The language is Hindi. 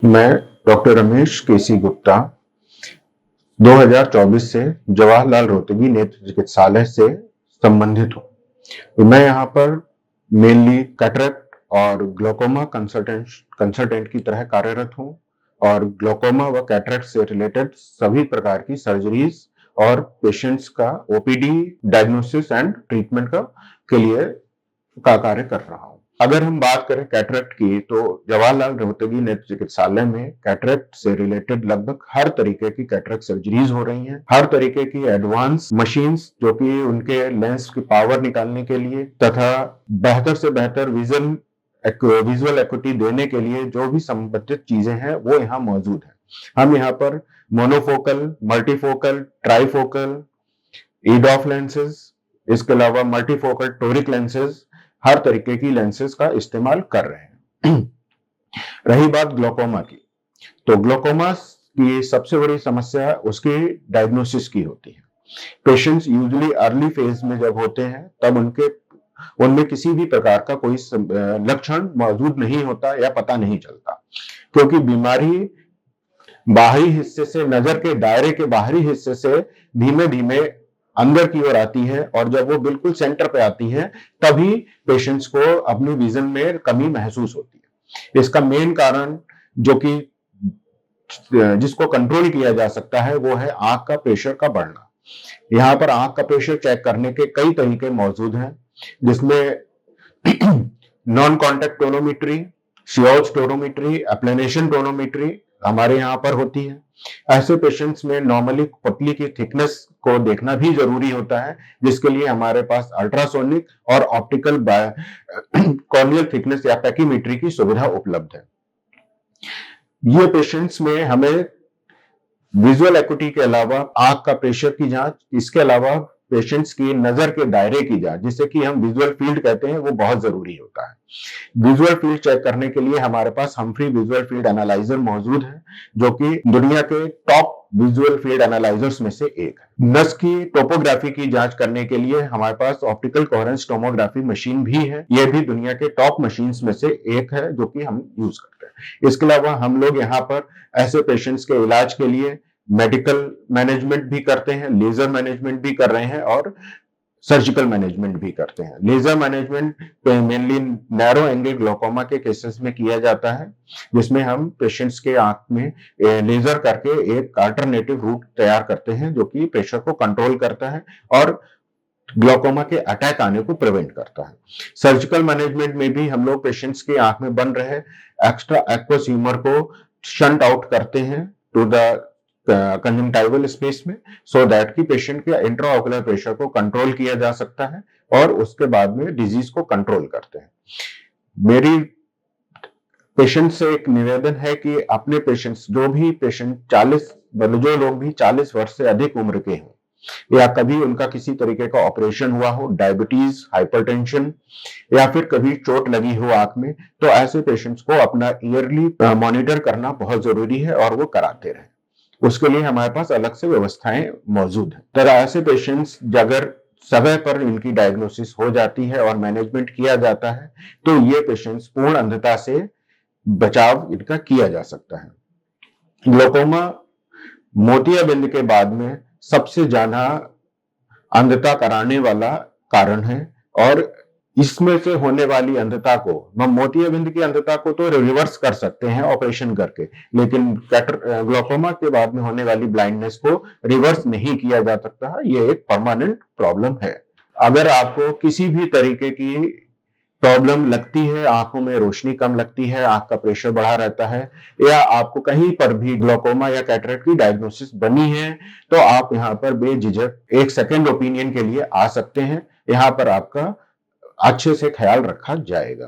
मैं डॉक्टर रमेश केसी गुप्ता 2024 से जवाहरलाल रोहतगी नेत्र चिकित्सालय से संबंधित हूँ। तो मैं यहाँ पर मेनली कैटरेक्ट और ग्लोकोमा कंसल्टेंट की तरह कार्यरत हूँ और ग्लोकोमा व कैटरेक्ट से रिलेटेड सभी प्रकार की सर्जरीज और पेशेंट्स का ओपीडी डायग्नोसिस एंड ट्रीटमेंट के लिए कार्य कर रहा हूँ। अगर हम बात करें कैटरेक्ट की, तो जवाहरलाल रोहतगी नेत्र चिकित्सालय में कैटरेक्ट से रिलेटेड लगभग हर तरीके की कैटरेक्ट सर्जरीज हो रही हैं। हर तरीके की एडवांस मशीन्स जो कि उनके लेंस की पावर निकालने के लिए तथा बेहतर से बेहतर विजुअल एक्यूटी देने के लिए जो भी संबंधित चीजें हैं वो यहाँ मौजूद है। हम यहाँ पर monofocal, multifocal, trifocal, EDOF lenses, इसके अलावा मल्टीफोकल टोरिक लेंसेज, हर तरीके की लेंसेज का इस्तेमाल कर रहे हैं। रही बात ग्लोकोमा की, तो ग्लोकोमा की सबसे बड़ी समस्या उसकी डायग्नोसिस की होती है। पेशेंट्स यूजुअली अर्ली फेज में जब होते हैं तब उनमें किसी भी प्रकार का कोई लक्षण मौजूद नहीं होता या पता नहीं चलता, क्योंकि बीमारी बाहरी हिस्से से, नजर के दायरे के बाहरी हिस्से से धीमे धीमे अंदर की ओर आती है और जब वो बिल्कुल सेंटर पे आती है तभी पेशेंट्स को अपनी विजन में कमी महसूस होती है। इसका मेन कारण जो कि जिसको कंट्रोल किया जा सकता है वो है आंख का प्रेशर का बढ़ना। यहाँ पर आंख का प्रेशर चेक करने के कई तरीके मौजूद हैं, जिसमें नॉन कॉन्टेक्ट टोनोमेट्री, श्योज टोनोमेट्री, एप्लेनेशन टोनोमेट्री हमारे यहाँ पर होती है। ऐसे पेशेंट्स में नॉर्मली पतली की थिकनेस को देखना भी जरूरी होता है, जिसके लिए हमारे पास अल्ट्रासोनिक और ऑप्टिकल कॉर्नियल थिकनेस या पैकीमेट्री की सुविधा उपलब्ध है। ये पेशेंट्स में हमें विजुअल एक्यूटी के अलावा आंख का प्रेशर की जांच, इसके अलावा पेशेंट्स की नजर के दायरे की जांच, जिसे कि हम विजुअल फील्ड कहते हैं, वो बहुत जरूरी होता है। विजुअल फील्ड चेक करने के लिए हमारे पास हम्फ्री विजुअल फील्ड एनालाइजर मौजूद है, जो कि दुनिया के टॉप विजुअल फील्ड एनालाइजर्स में से एक है। नस की टोपोग्राफी की जांच करने के लिए हमारे पास ऑप्टिकल कोहेरेंस टोमोग्राफी मशीन भी है। यह भी दुनिया के टॉप मशीन्स में से एक है जो कि हम यूज करते हैं। इसके अलावा हम लोग यहाँ पर ऐसे पेशेंट्स के इलाज के लिए मेडिकल मैनेजमेंट भी करते हैं, लेजर मैनेजमेंट भी कर रहे हैं और सर्जिकल मैनेजमेंट भी करते हैं। Laser management mainly narrow angle glaucoma के केसेस में किया जाता है, जिसमें हम पेशेंट्स के आंख में लेजर करके एक अल्टरनेटिव रूट तैयार करते हैं जो कि प्रेशर को कंट्रोल करता है और ग्लोकोमा के अटैक आने को प्रिवेंट करता है। सर्जिकल मैनेजमेंट में भी हम लोग पेशेंट्स की आंख में बन रहे एक्स्ट्रा एक्वस ह्यूमर को शंट आउट करते हैं टू द कंजंक्टिवल स्पेस में, सो दैट कि पेशेंट के इंट्राओकुलर प्रेशर को कंट्रोल किया जा सकता है और उसके बाद में डिजीज को कंट्रोल करते हैं। मेरी पेशेंट से एक निवेदन है कि अपने पेशेंट्स जो लोग भी 40 वर्ष से अधिक उम्र के हों या कभी उनका किसी तरीके का ऑपरेशन हुआ हो, डायबिटीज, हाइपरटेंशन या फिर कभी चोट लगी हो आंख में, तो ऐसे पेशेंट्स को अपना ईयरली मॉनिटर करना बहुत जरूरी है और वो कराते रहें। उसके लिए हमारे पास अलग से व्यवस्थाएं मौजूद हैं। तरह ऐसे पेशेंट्स अगर समय पर इनकी डायग्नोसिस हो जाती है और मैनेजमेंट किया जाता है तो ये पेशेंट्स पूर्ण अंधता से बचाव इनका किया जा सकता है। ग्लोकोमा मोतियाबिंद के बाद में सबसे ज्यादा अंधता कराने वाला कारण है और इसमें से होने वाली अंधता को, हम मोतियाबिंद की अंधता को तो रिवर्स कर सकते हैं ऑपरेशन करके, लेकिन ग्लोकोमा के बाद में होने वाली ब्लाइंडनेस को रिवर्स नहीं किया जा सकता। ये एक परमानेंट प्रॉब्लम है। अगर आपको किसी भी तरीके की प्रॉब्लम लगती है, आंखों में रोशनी कम लगती है, आंख का प्रेशर बढ़ा रहता है या आपको कहीं पर भी ग्लोकोमा या कैटरेक्ट की डायग्नोसिस बनी है, तो आप यहाँ पर बेझिझक एक सेकेंड ओपिनियन के लिए आ सकते हैं। यहाँ पर आपका अच्छे से ख्याल रखा जाएगा।